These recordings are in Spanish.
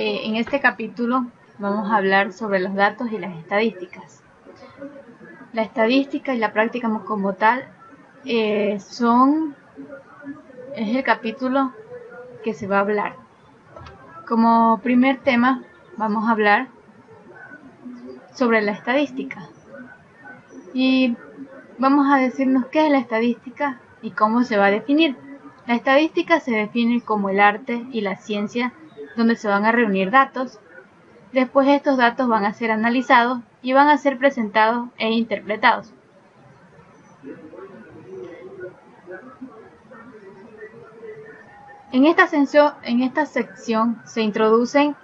En este capítulo vamos a hablar sobre los datos y las estadísticas. La estadística y la práctica como tal es el capítulo que se va a hablar. Como primer tema vamos a hablar sobre la estadística y vamos a decirnos qué es la estadística y cómo se va a definir. La estadística se define como el arte y la ciencia donde se van a reunir datos. Después estos datos van a ser analizados y van a ser presentados e interpretados. En esta sección se introducen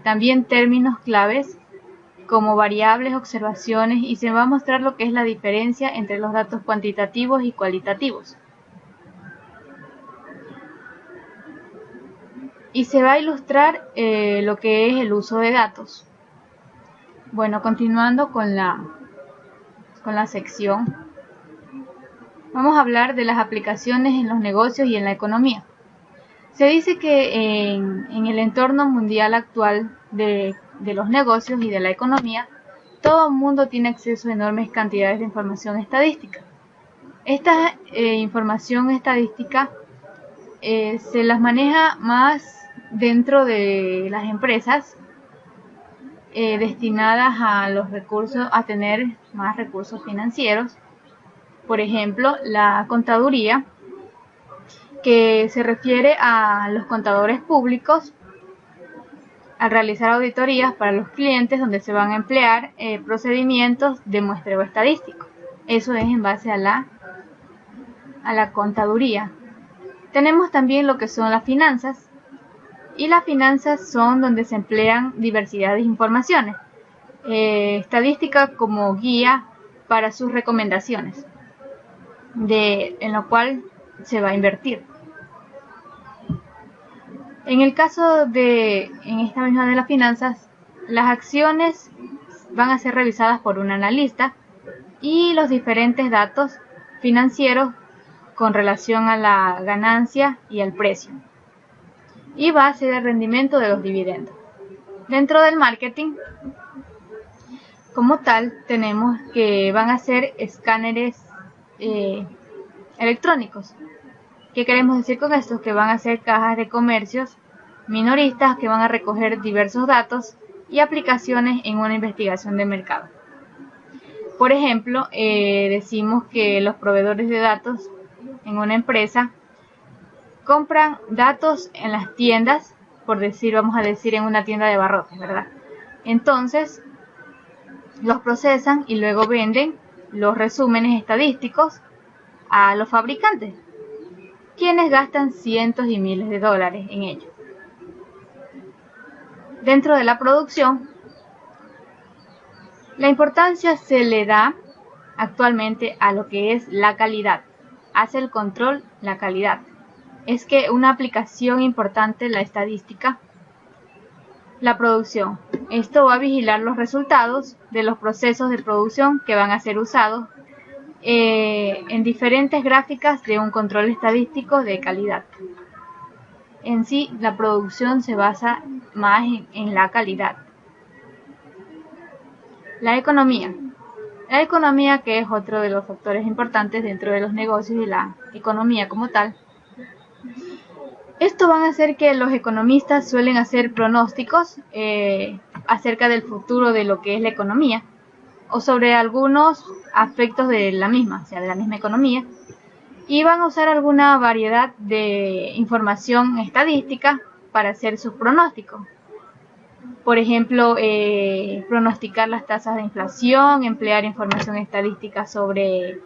también términos claves como variables, observaciones, y se va a mostrar lo que es la diferencia entre los datos cuantitativos y cualitativos. Y se va a ilustrar lo que es el uso de datos. Bueno, continuando con la sección, vamos a hablar de las aplicaciones en los negocios y en la economía. Se dice que en el entorno mundial actual de los negocios y de la economía, todo el mundo tiene acceso a enormes cantidades de información estadística. Esta información estadística se las maneja más dentro de las empresas destinadas a los recursos, a tener más recursos financieros. Por ejemplo, la contaduría, que se refiere a los contadores públicos al realizar auditorías para los clientes donde se van a emplear procedimientos de muestreo estadístico. Eso es en base a la contaduría. Tenemos también lo que son las finanzas, y las finanzas son donde se emplean diversidad de informaciones, estadística como guía para sus recomendaciones, en lo cual se va a invertir. En el caso en esta misma de las finanzas, las acciones van a ser revisadas por un analista y los diferentes datos financieros con relación a la ganancia y al precio, y va a ser el rendimiento de los dividendos. Dentro del marketing, como tal, tenemos que van a ser escáneres electrónicos. ¿Qué queremos decir con esto? Que van a ser cajas de comercios minoristas que van a recoger diversos datos y aplicaciones en una investigación de mercado. Por ejemplo, decimos que los proveedores de datos en una empresa compran datos en las tiendas, vamos a decir en una tienda de abarrotes, ¿verdad? Entonces, los procesan y luego venden los resúmenes estadísticos a los fabricantes, quienes gastan cientos y miles de dólares en ello. Dentro de la producción, la importancia se le da actualmente a lo que es la calidad. Hace el control la calidad. Es que una aplicación importante la estadística, la producción. Esto va a vigilar los resultados de los procesos de producción que van a ser usados en diferentes gráficas de un control estadístico de calidad. En sí, la producción se basa más en la calidad. La economía. La economía, que es otro de los factores importantes dentro de los negocios y la economía como tal. Esto van a hacer que los economistas suelen hacer pronósticos acerca del futuro de lo que es la economía o sobre algunos aspectos de la misma, o sea, de la misma economía, y van a usar alguna variedad de información estadística para hacer sus pronósticos. Por ejemplo, pronosticar las tasas de inflación, emplear información estadística sobre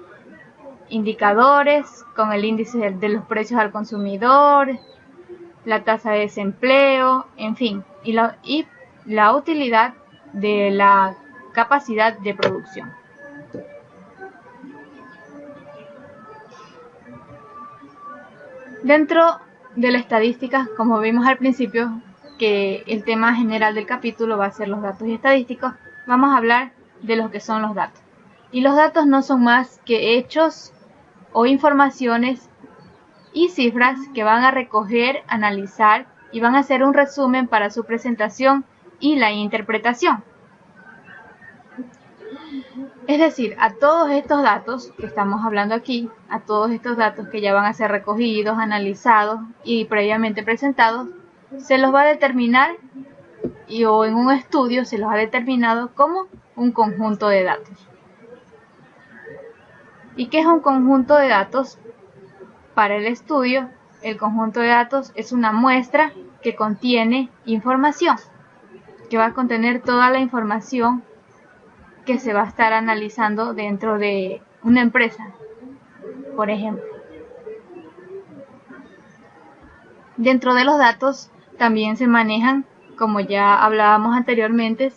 indicadores con el índice de los precios al consumidor, la tasa de desempleo, en fin, y la utilidad de la capacidad de producción. Dentro de la estadística, como vimos al principio, que el tema general del capítulo va a ser los datos y estadísticos, vamos a hablar de lo que son los datos. Y los datos no son más que hechos o informaciones y cifras que van a recoger, analizar y van a hacer un resumen para su presentación y la interpretación. Es decir, a todos estos datos que estamos hablando aquí, a todos estos datos que ya van a ser recogidos, analizados y previamente presentados, se los va a determinar o en un estudio se los ha determinado como un conjunto de datos. ¿Y qué es un conjunto de datos? Para el estudio, el conjunto de datos es una muestra que contiene información, que va a contener toda la información que se va a estar analizando dentro de una empresa, por ejemplo. Dentro de los datos también se manejan, como ya hablábamos anteriormente,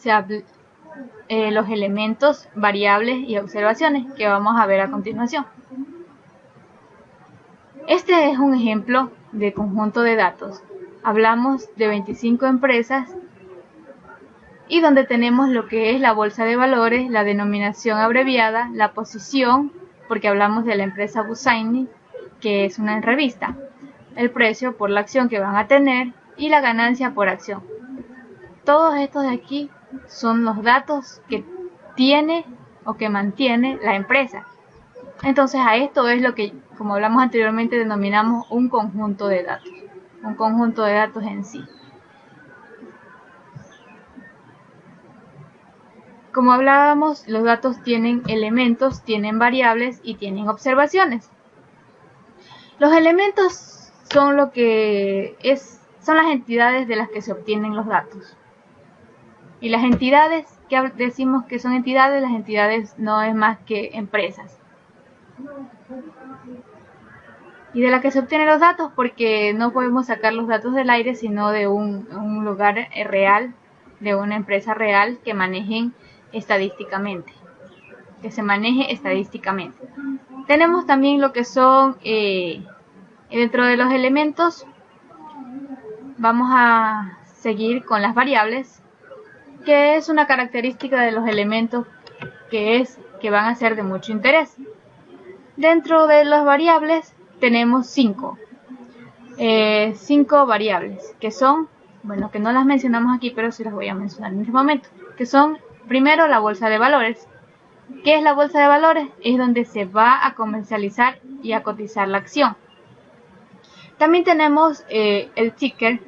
los elementos, variables y observaciones que vamos a ver a continuación. Este es un ejemplo de conjunto de datos. Hablamos de 25 empresas y donde tenemos lo que es la bolsa de valores, la denominación abreviada, la posición, porque hablamos de la empresa Bussaini, que es una revista, el precio por la acción que van a tener y la ganancia por acción. Todos estos de aquí son los datos que tiene o que mantiene la empresa. Entonces a esto es lo que, como hablamos anteriormente, denominamos un conjunto de datos, un conjunto de datos en sí. Como hablábamos, los datos tienen elementos, tienen variables y tienen observaciones. Los elementos son son las entidades de las que se obtienen los datos. Y las entidades, que decimos que son entidades, las entidades no es más que empresas. Y de las que se obtienen los datos, porque no podemos sacar los datos del aire, sino de un lugar real, de una empresa real que manejen estadísticamente, que se maneje estadísticamente. Tenemos también lo que son, dentro de los elementos, vamos a seguir con las variables, que es una característica de los elementos que van a ser de mucho interés. Dentro de las variables tenemos 5 variables, que son, bueno, que no las mencionamos aquí, pero sí las voy a mencionar en este momento, que son, primero, la bolsa de valores. ¿Qué es la bolsa de valores? Es donde se va a comercializar y a cotizar la acción. También tenemos el ticker.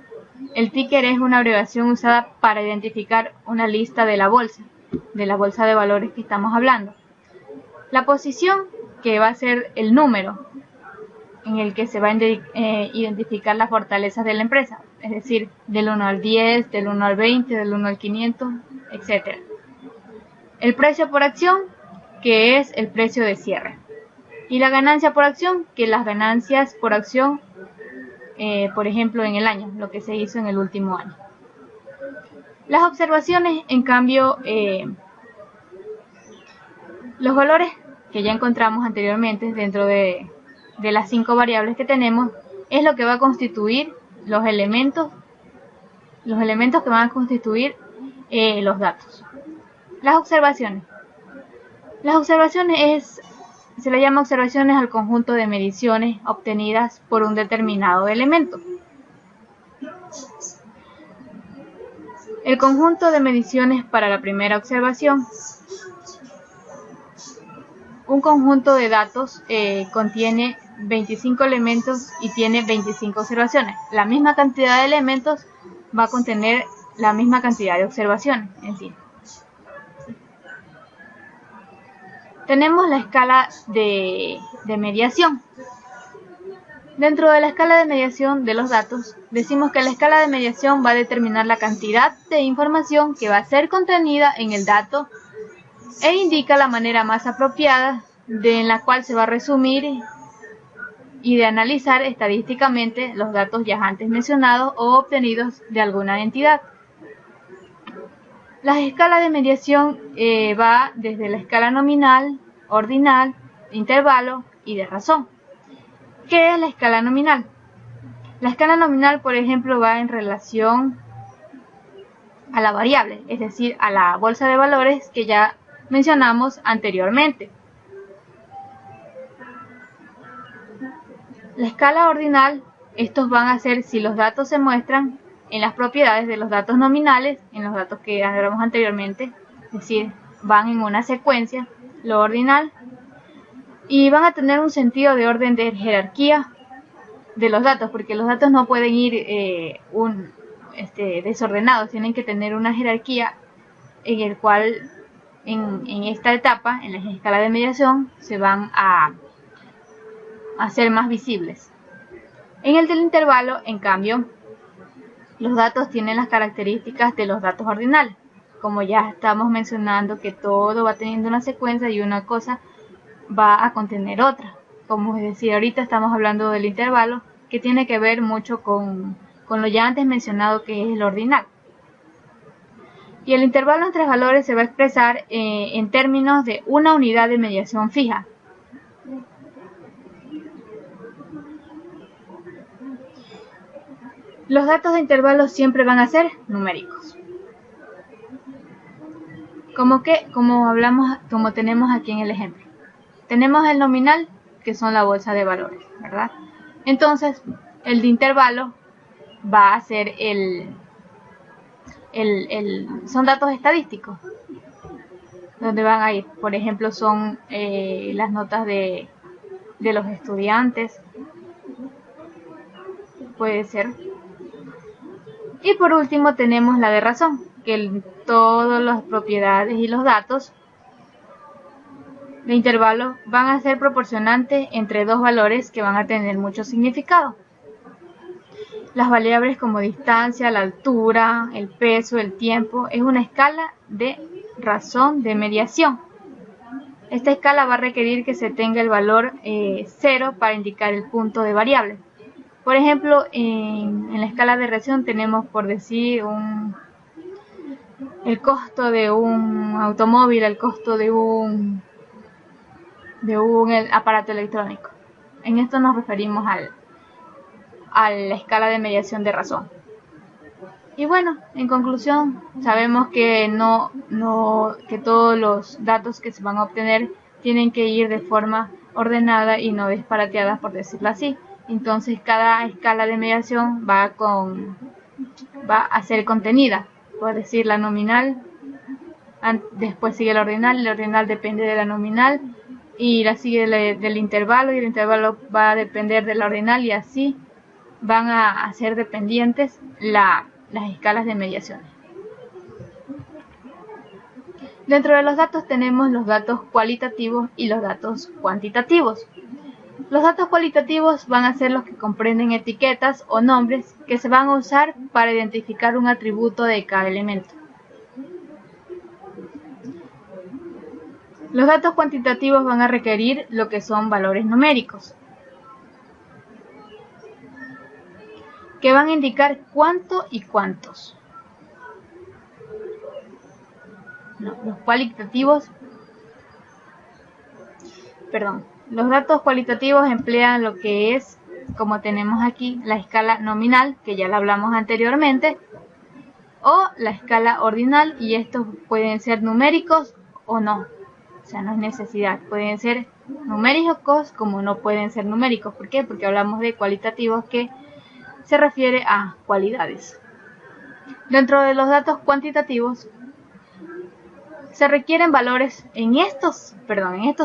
El ticker es una abreviación usada para identificar una lista de la bolsa de valores que estamos hablando. La posición, que va a ser el número en el que se va a identificar las fortalezas de la empresa, es decir, del 1 al 10, del 1 al 20, del 1 al 500, etc. El precio por acción, que es el precio de cierre. Y la ganancia por acción, que las ganancias por acción, por ejemplo, en el año, lo que se hizo en el último año. Las observaciones, en cambio, los valores que ya encontramos anteriormente dentro de las 5 variables que tenemos, es lo que va a constituir los elementos que van a constituir los datos. Las observaciones. Las observaciones se le llama observaciones al conjunto de mediciones obtenidas por un determinado elemento. El conjunto de mediciones para la primera observación. Un conjunto de datos contiene 25 elementos y tiene 25 observaciones. La misma cantidad de elementos va a contener la misma cantidad de observaciones en sí. Tenemos la escala de mediación. Dentro de la escala de mediación de los datos, decimos que la escala de mediación va a determinar la cantidad de información que va a ser contenida en el dato e indica la manera más apropiada en la cual se va a resumir y de analizar estadísticamente los datos ya antes mencionados o obtenidos de alguna entidad. La escala de mediación va desde la escala nominal, ordinal, intervalo y de razón. ¿Qué es la escala nominal? La escala nominal, por ejemplo, va en relación a la variable, es decir, a la bolsa de valores que ya mencionamos anteriormente. La escala ordinal Estos van a ser si los datos se muestran en las propiedades de los datos nominales, en los datos que hablamos anteriormente, es decir, van en una secuencia, lo ordinal, y van a tener un sentido de orden de jerarquía de los datos, porque los datos no pueden ir desordenados, tienen que tener una jerarquía en el cual en esta etapa, en la escala de mediación, se van a hacer más visibles. En el del intervalo, en cambio, los datos tienen las características de los datos ordinales. Como ya estamos mencionando que todo va teniendo una secuencia y una cosa va a contener otra. Como es decir, ahorita estamos hablando del intervalo, que tiene que ver mucho con lo ya antes mencionado, que es el ordinal. Y el intervalo entre valores se va a expresar en términos de una unidad de mediación fija. Los datos de intervalos siempre van a ser numéricos. Como tenemos aquí en el ejemplo. Tenemos el nominal, que son la bolsa de valores, ¿verdad? Entonces, el de intervalo va a ser son datos estadísticos, donde van a ir, por ejemplo, son las notas de los estudiantes, puede ser. Y por último tenemos la de razón, que todas las propiedades y los datos de intervalo van a ser proporcionantes entre dos valores que van a tener mucho significado. Las variables como distancia, la altura, el peso, el tiempo, es una escala de razón de mediación. Esta escala va a requerir que se tenga el valor 0 para indicar el punto de variable. Por ejemplo, en la escala de razón tenemos, por decir, el costo de un automóvil, el costo de un aparato electrónico. En esto nos referimos a la escala de mediación de razón. Y bueno, en conclusión, sabemos que que todos los datos que se van a obtener tienen que ir de forma ordenada y no disparateada, por decirlo así. Entonces cada escala de mediación va a ser contenida, por decir la nominal, después sigue la ordinal depende de la nominal, y la sigue del intervalo, y el intervalo va a depender de la ordinal, y así van a ser dependientes las escalas de mediaciones. Dentro de los datos tenemos los datos cualitativos y los datos cuantitativos. Los datos cualitativos van a ser los que comprenden etiquetas o nombres que se van a usar para identificar un atributo de cada elemento. Los datos cuantitativos van a requerir lo que son valores numéricos, que van a indicar cuánto y cuántos. Los datos cualitativos emplean lo que es, como tenemos aquí, la escala nominal, que ya la hablamos anteriormente, o la escala ordinal, y estos pueden ser numéricos o no. O sea, no es necesidad. Pueden ser numéricos como no pueden ser numéricos. ¿Por qué? Porque hablamos de cualitativos, que se refiere a cualidades. Dentro de los datos cuantitativos se requieren valores, en estos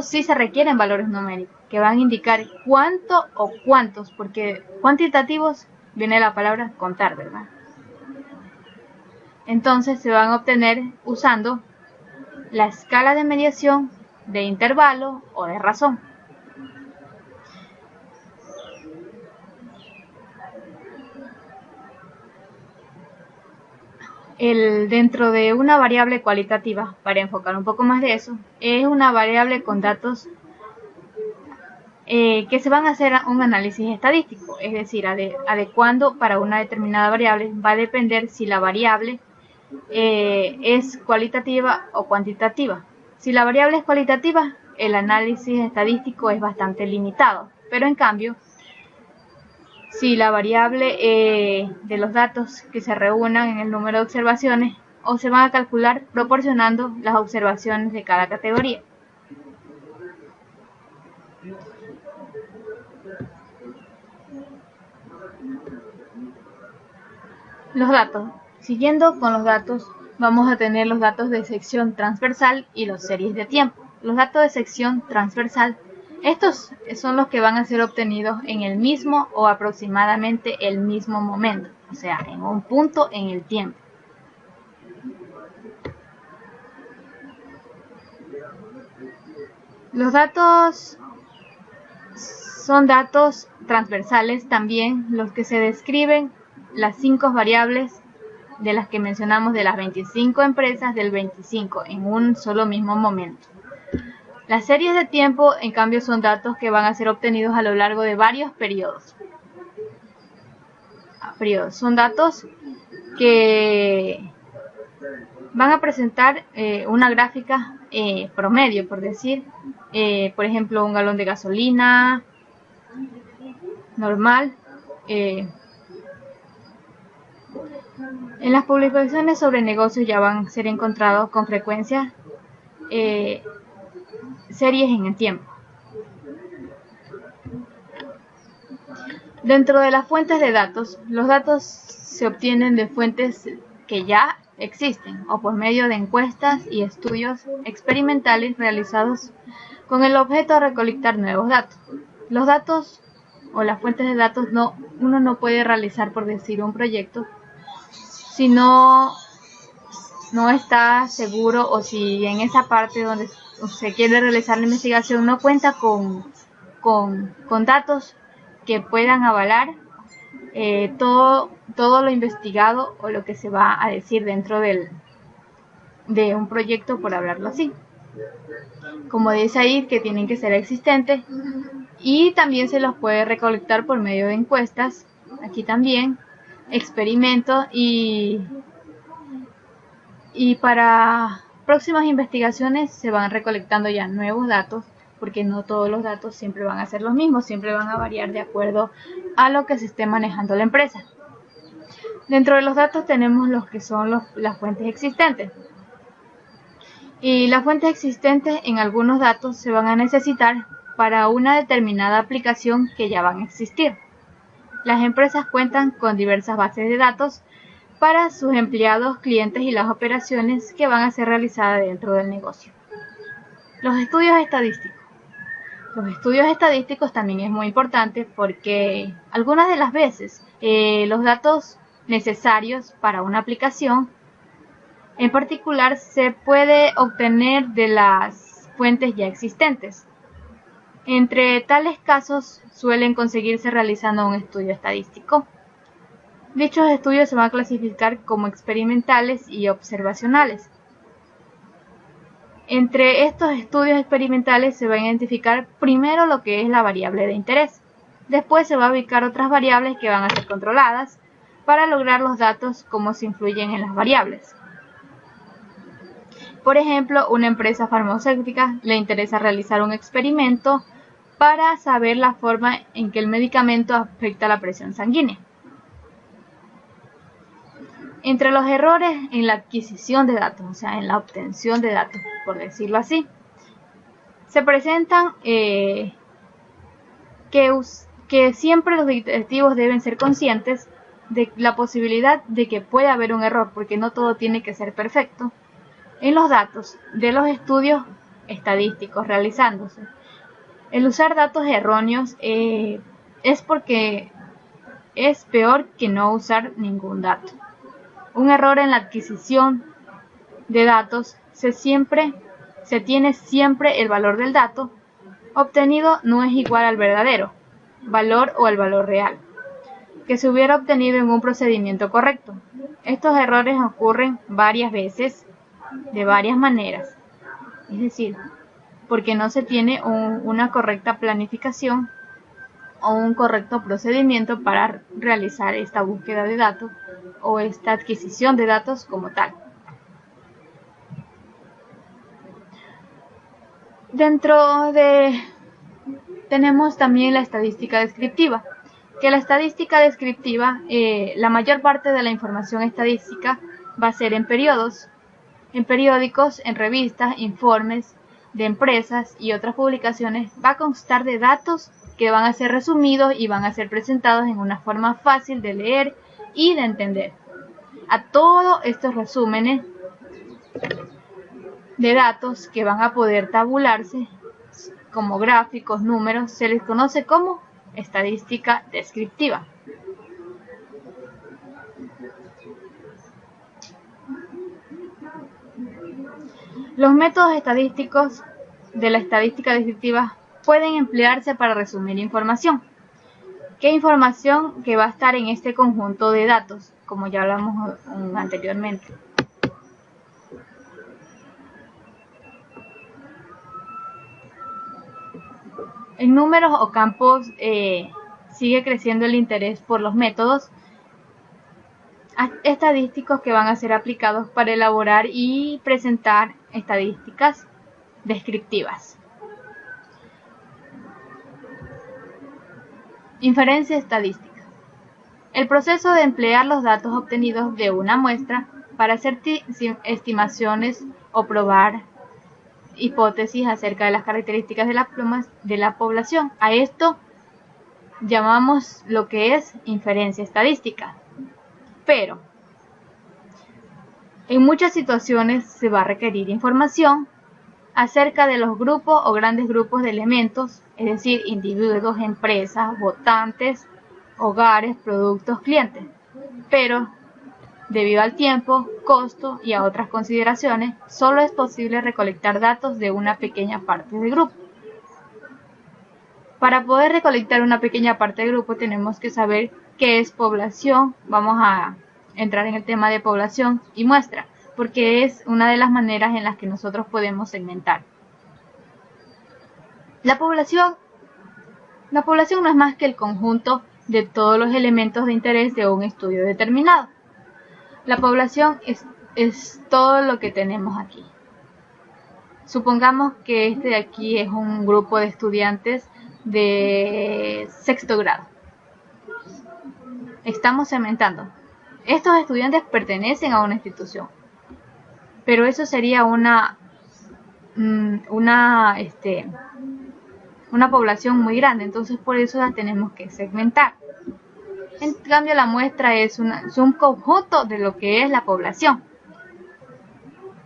sí se requieren valores numéricos, que van a indicar cuánto o cuántos, porque cuantitativos viene la palabra contar, ¿verdad? Entonces se van a obtener usando la escala de mediación de intervalo o de razón. Dentro de una variable cualitativa, para enfocar un poco más de eso, es una variable con datos que se van a hacer un análisis estadístico, es decir, adecuando para una determinada variable. Va a depender si la variable es cualitativa o cuantitativa. Si la variable es cualitativa, el análisis estadístico es bastante limitado, pero en cambio, si la variable de los datos que se reúnan en el número de observaciones, o se van a calcular proporcionando las observaciones de cada categoría. Los datos. Siguiendo con los datos, vamos a tener los datos de sección transversal y las series de tiempo. Los datos de sección transversal, estos son los que van a ser obtenidos en el mismo o aproximadamente el mismo momento, o sea, en un punto en el tiempo. Los datos son datos transversales también los que se describen las 5 variables de las que mencionamos, de las 25 empresas del 25 en un solo mismo momento. Las series de tiempo, en cambio, son datos que van a ser obtenidos a lo largo de varios periodos. Son datos que van a presentar una gráfica promedio, por decir, por ejemplo, un galón de gasolina normal. En las publicaciones sobre negocios ya van a ser encontrados con frecuencia series en el tiempo. Dentro de las fuentes de datos, los datos se obtienen de fuentes que ya existen o por medio de encuestas y estudios experimentales realizados con el objeto de recolectar nuevos datos. Los datos o las fuentes de datos uno no puede realizar, por decir, un proyecto si no está seguro, o si en esa parte donde se quiere realizar la investigación no cuenta con datos que puedan avalar todo lo investigado o lo que se va a decir dentro de un proyecto, por hablarlo así. Como dice ahí, que tienen que ser existentes, y también se los puede recolectar por medio de encuestas, aquí también, experimentos, y para próximas investigaciones se van recolectando ya nuevos datos, porque no todos los datos siempre van a ser los mismos, siempre van a variar de acuerdo a lo que se esté manejando la empresa. Dentro de los datos tenemos los que son las fuentes existentes. Y las fuentes existentes en algunos datos se van a necesitar para una determinada aplicación que ya van a existir. Las empresas cuentan con diversas bases de datos para sus empleados, clientes y las operaciones que van a ser realizadas dentro del negocio. Los estudios estadísticos. Los estudios estadísticos también es muy importante, porque algunas de las veces los datos necesarios para una aplicación en particular se puede obtener de las fuentes ya existentes. Entre tales casos suelen conseguirse realizando un estudio estadístico. Dichos estudios se van a clasificar como experimentales y observacionales. Entre estos estudios experimentales se va a identificar primero lo que es la variable de interés. Después se va a ubicar otras variables que van a ser controladas para lograr los datos, cómo se influyen en las variables. Por ejemplo, una empresa farmacéutica le interesa realizar un experimento para saber la forma en que el medicamento afecta la presión sanguínea. Entre los errores en la adquisición de datos, o sea, en la obtención de datos, por decirlo así, se presentan que siempre los directivos deben ser conscientes de la posibilidad de que pueda haber un error, porque no todo tiene que ser perfecto en los datos de los estudios estadísticos realizándose. El usar datos erróneos es porque es peor que no usar ningún dato. Un error en la adquisición de datos se tiene siempre el valor del dato obtenido no es igual al verdadero valor o al valor real que se hubiera obtenido en un procedimiento correcto. Estos errores ocurren varias veces de varias maneras, es decir, porque no se tiene una correcta planificación o un correcto procedimiento para realizar esta búsqueda de datos o esta adquisición de datos como tal. Tenemos también la estadística descriptiva, que la estadística descriptiva, la mayor parte de la información estadística va a ser en periodos, en periódicos, en revistas, informes de empresas y otras publicaciones. Va a constar de datos que van a ser resumidos y van a ser presentados en una forma fácil de leer y de entender. A todos estos resúmenes de datos que van a poder tabularse como gráficos, números, se les conoce como estadística descriptiva. Los métodos estadísticos de la estadística descriptiva pueden emplearse para resumir información. ¿Qué información que va a estar en este conjunto de datos? Como ya hablamos anteriormente. En números o campos sigue creciendo el interés por los métodos estadísticos que van a ser aplicados para elaborar y presentar estadísticas descriptivas. Inferencia estadística. El proceso de emplear los datos obtenidos de una muestra para hacer estimaciones o probar hipótesis acerca de las características de la población. A esto llamamos lo que es inferencia estadística. Pero en muchas situaciones se va a requerir información acerca de los grupos o grandes grupos de elementos, es decir, individuos, empresas, votantes, hogares, productos, clientes. Pero debido al tiempo, costo y a otras consideraciones, solo es posible recolectar datos de una pequeña parte del grupo. Para poder recolectar una pequeña parte del grupo tenemos que saber qué es población. Vamos a entrar en el tema de población y muestra, porque es una de las maneras en las que nosotros podemos segmentar. La población no es más que el conjunto de todos los elementos de interés de un estudio determinado. La población es todo lo que tenemos aquí. Supongamos que este de aquí es un grupo de estudiantes de sexto grado. Estamos segmentando. Estos estudiantes pertenecen a una institución, pero eso sería una población muy grande, entonces por eso la tenemos que segmentar. En cambio, la muestra es un conjunto de lo que es la población.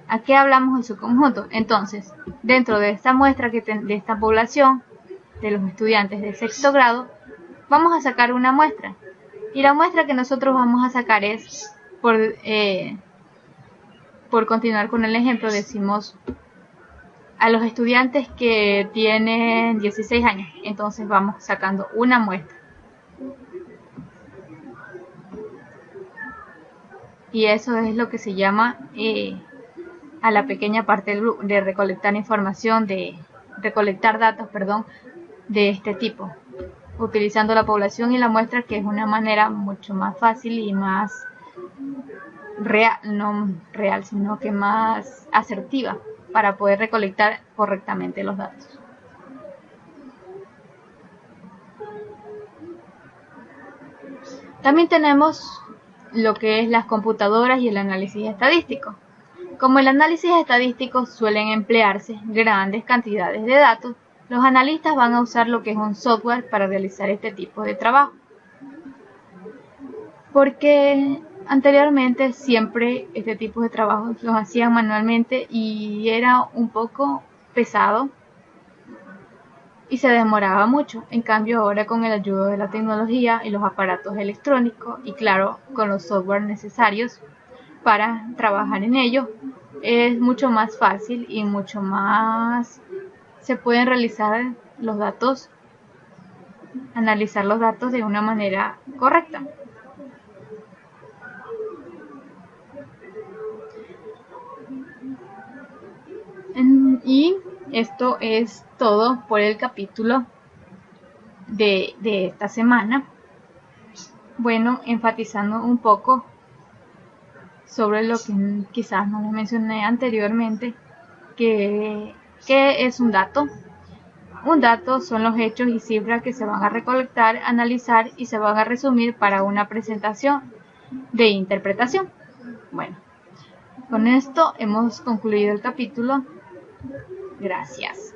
Aquí hablamos de su conjunto. Entonces, dentro de esta muestra de esta población de los estudiantes de sexto grado, vamos a sacar una muestra. Y la muestra que nosotros vamos a sacar es, por continuar con el ejemplo, decimos a los estudiantes que tienen 16 años. Entonces vamos sacando una muestra. Y eso es lo que se llama a la pequeña parte de recolectar información, de recolectar datos, de este tipo, utilizando la población y la muestra, que es una manera mucho más fácil y más real, no real, sino que más asertiva para poder recolectar correctamente los datos. También tenemos lo que es las computadoras y el análisis estadístico. Como el análisis estadístico suelen emplearse grandes cantidades de datos, los analistas van a usar lo que es un software para realizar este tipo de trabajo. Porque anteriormente siempre este tipo de trabajos los hacían manualmente y era un poco pesado y se demoraba mucho. En cambio, ahora con el ayuda de la tecnología y los aparatos electrónicos y claro, con los software necesarios para trabajar en ello, es mucho más fácil y mucho más se pueden realizar los datos, analizar los datos de una manera correcta. Y esto es todo por el capítulo de esta semana. Bueno, enfatizando un poco sobre lo que quizás no les mencioné anteriormente, que es un dato. Un dato son los hechos y cifras que se van a recolectar, analizar y se van a resumir para una presentación de interpretación. Bueno, con esto hemos concluido el capítulo. Gracias.